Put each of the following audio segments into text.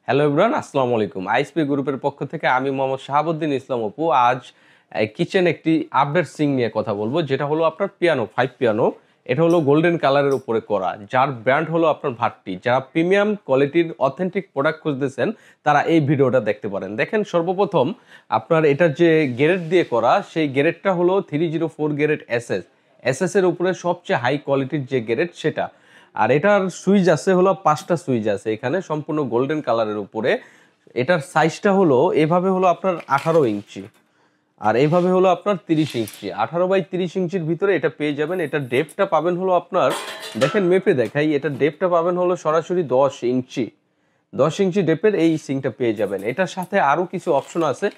Hello everyone, আসসালামু আলাইকুম। ISP গ্রুপের পক্ষ থেকে আমি মোহাম্মদ শাহাবুদ্দিন ইসলাম অপু। আজ কিচেন একটি আপডেট সিং নিয়ে কথা বলবো, যেটা হলো আপনার পিয়ানো 5 পিয়ানো। এটা হলো গোল্ডেন কালারের উপরে করা, যার ব্র্যান্ড হলো আপনার ভাট্টি। যারা প্রিমিয়াম কোয়ালিটির অথেন্টিক প্রোডাক্ট খুঁজতেছেন তারা এই ভিডিওটা দেখতে পারেন। দেখেন, সর্বপ্রথম আপনার এটার যে গ্রেড দিয়ে করা, সেই গ্রেডটা হলো 304 গ্রেড এসএস এর উপরে সবচেয়ে হাই কোয়ালিটির যে গ্রেড সেটা। আর এটার সুইচ আছে হলো 5টা সুইচ আছে এখানে, সম্পূর্ণ গোল্ডেন কালারের উপরে। এটার সাইজটা হলো এভাবে হলো আপনার 18 ইঞ্চি, আর এইভাবে হলো আপনার 30 ইঞ্চি। 18 বাই 30 ইঞ্চির ভিতরে এটা পেয়ে যাবেন। এটার ডেপটা পাবেন হলো আপনার, দেখেন মেপে দেখাই, এটার ডেপটা পাবেন হলো সরাসরি 10 ইঞ্চি। 10 ইঞ্চি ডেপের এই সিংটা পেয়ে যাবেন। এটার সাথে আরও কিছু অপশন আছে,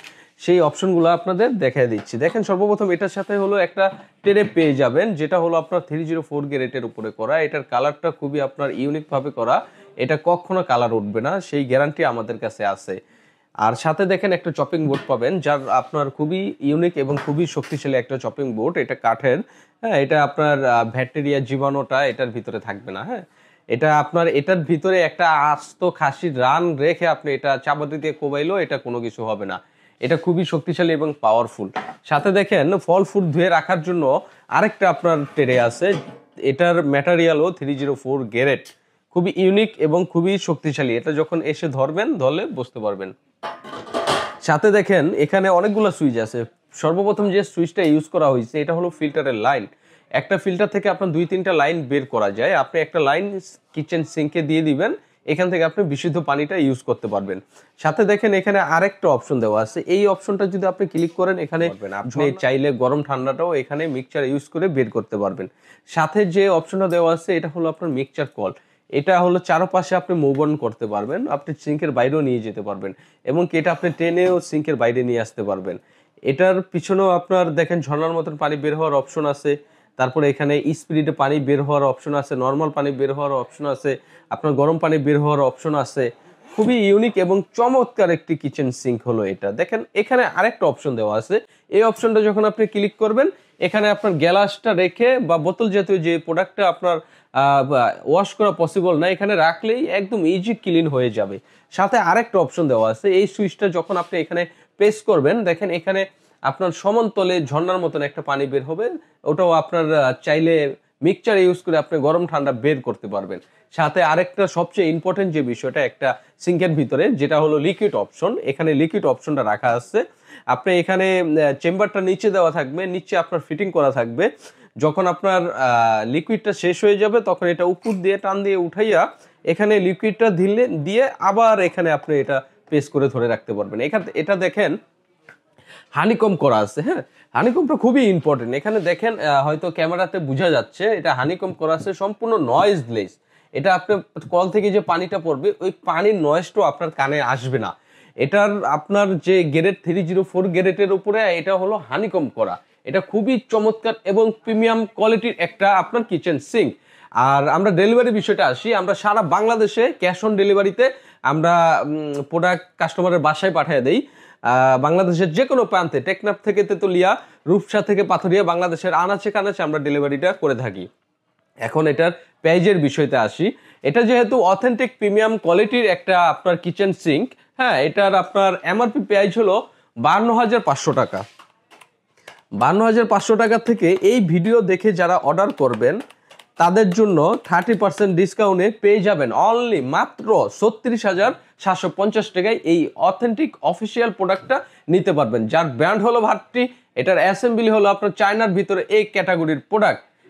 সেই অপশনগুলো আপনাদের দেখাই দিচ্ছি। দেখেন, সর্বপ্রথম এটার সাথে হলো একটা ট্রে পেয়ে যাবেন, যেটা হলো আপনার 304 গ্রেডের উপরে করা। এটার কালারটা খুবই আপনার ইউনিকভাবে করা, এটা কখনো কালার উঠবে না, সেই গ্যারান্টি আমাদের কাছে আছে। আর সাথে দেখেন একটা চপিং বোর্ড পাবেন, যার আপনার খুবই ইউনিক এবং খুবই শক্তিশালী একটা চপিং বোর্ড। এটা কাঠের, হ্যাঁ। এটা আপনার ব্যাকটেরিয়া জীবাণুটা এটার ভিতরে থাকবে না, হ্যাঁ। এটা আপনার এটার ভিতরে একটা আস্ত খাসির রান রেখে আপনি এটা চাপাতি দিয়ে কোবাইলেও এটা কোনো কিছু হবে না। এটা খুবই শক্তিশালী এবং পাওয়ারফুল। সাথে দেখেন ফল ফুড ধুয়ে রাখার জন্য আরেকটা আপনার ট্রে আছে। এটার ম্যাটেরিয়ালও 304 গ্রেড, খুবই ইউনিক এবং খুবই শক্তিশালী। এটা যখন এসে ধরবেন, ধরলে বুঝতে পারবেন। সাথে দেখেন এখানে অনেকগুলো সুইচ আছে। সর্বপ্রথম যে সুইচটা ইউজ করা হয়েছে এটা হলো ফিল্টারের লাইন। একটা ফিল্টার থেকে আপনার 2-3টা লাইন বের করা যায়। আপনি একটা লাইন কিচেন সিঙ্কে দিয়ে দিবেন, এখান থেকে আপনি বিশুদ্ধ পানিটা ইউজ করতে পারবেন। সাথে দেখেন এখানে আরেকটা অপশন দেওয়া আছে। এই অপশনটা যদি আপনি ক্লিক করেন, এখানে আপনি চাইলে গরম ঠান্ডাটাও এখানে মিক্সচার ইউজ করে বের করতে পারবেন। সাথে যে অপশনটা দেওয়া আছে এটা হলো আপনার মিক্সচার কল। এটা হলো চারপাশে আপনি মুভ অন করতে পারবেন, আপনি সিঙ্কের বাইরেও নিয়ে যেতে পারবেন, এবং এটা আপনি টেনেও সিঙ্কের বাইরে নিয়ে আসতে পারবেন। এটার পিছনেও আপনার দেখেন ঝর্ণার মতন পানি বের হওয়ার অপশন আছে। তারপরে এখানে স্পিডে পানি বের হওয়ার অপশন আছে, নর্মাল পানি বের হওয়ার অপশন আছে, আপনার গরম পানি বের হওয়ার অপশন আছে। খুবই ইউনিক এবং চমৎকার একটি কিচেন সিঙ্ক হলো এটা। দেখেন এখানে আরেকটা অপশন দেওয়া আছে। এই অপশনটা যখন আপনি ক্লিক করবেন, এখানে আপনার গ্লাসটা রেখে বা বোতল জাতীয় যে প্রোডাক্টটা আপনার ওয়াশ করা পসিবল না, এখানে রাখলেই একদম ইজি ক্লিন হয়ে যাবে। সাথে আরেকটা অপশন দেওয়া আছে। এই সুইচটা যখন আপনি এখানে প্রেস করবেন, দেখেন এখানে আপনার সমতলে ঝর্ণার মতন একটা পানি বের হবে। ওটাও আপনার চাইলে মিক্সচার ইউজ করে আপনি গরম ঠান্ডা বের করতে পারবেন। সাথে আরেকটা সবচেয়ে ইম্পর্টেন্ট যে বিষয়টা একটা সিঙ্কের ভিতরে, যেটা হলো লিকুইড অপশন। এখানে লিকুইড অপশনটা রাখা আছে। আপনি এখানে চেম্বারটা নিচে দেওয়া থাকবে, নিচে আপনার ফিটিং করা থাকবে। যখন আপনার লিকুইডটা শেষ হয়ে যাবে, তখন এটা উপর দিয়ে টান দিয়ে উঠাইয়া এখানে লিকুইডটা দিয়ে আবার এখানে আপনি এটা প্রেস করে ধরে রাখতে পারবেন। এখানে এটা দেখেন হানিকম করা আছে, হ্যাঁ। হানিকমটা খুবই ইম্পর্টেন্ট। এখানে দেখেন হয়তো ক্যামেরাতে বোঝা যাচ্ছে, এটা হানিকম করা আছে, সম্পূর্ণ নয়েজলেস। এটা আপনার কল থেকে যে পানিটা পড়বে, ওই পানির নয়েজটাও আপনার কানে আসবে না। এটার আপনার যে গ্রেড 304 গ্রেডের উপরে এটা হলো হানিকম করা। এটা খুবই চমৎকার এবং প্রিমিয়াম কোয়ালিটির একটা আপনার কিচেন সিঙ্ক। আর আমরা ডেলিভারি বিষয়টা আসি, আমরা সারা বাংলাদেশে ক্যাশ অন ডেলিভারিতে আমরা প্রোডাক্ট কাস্টমারের বাসায় পাঠিয়ে দেই। বাংলাদেশের যে কোনো প্রান্তে, টেকনাফ থেকে তেতুলিয়া, রূপসা থেকে পাথরিয়া, বাংলাদেশের আনাচে কানাচে আমরা ডেলিভারিটা করে থাকি। এখন এটার প্রাইজের বিষয়তে আসি। এটা যেহেতু অথেন্টিক প্রিমিয়াম কোয়ালিটির একটা আপনার কিচেন সিঙ্ক, হ্যাঁ, এটার আপনার এমআরপি প্রাইস হলো 52,500 টাকা। 52,500 টাকা থেকে এই ভিডিও দেখে যারা অর্ডার করবেন, তাদের জন্য 30% ডিসকাউন্টে পেয়ে যাবেন অনলি মাত্র 36,750 টাকায় এই অথেন্টিক অফিসিয়াল প্রোডাক্টটা নিতে পারবেন, যার ব্র্যান্ড হলো ভাট্টি। এটার অ্যাসেম্বলি হলো আপনার চায়নার ভিতরে এই ক্যাটাগরির প্রোডাক্ট।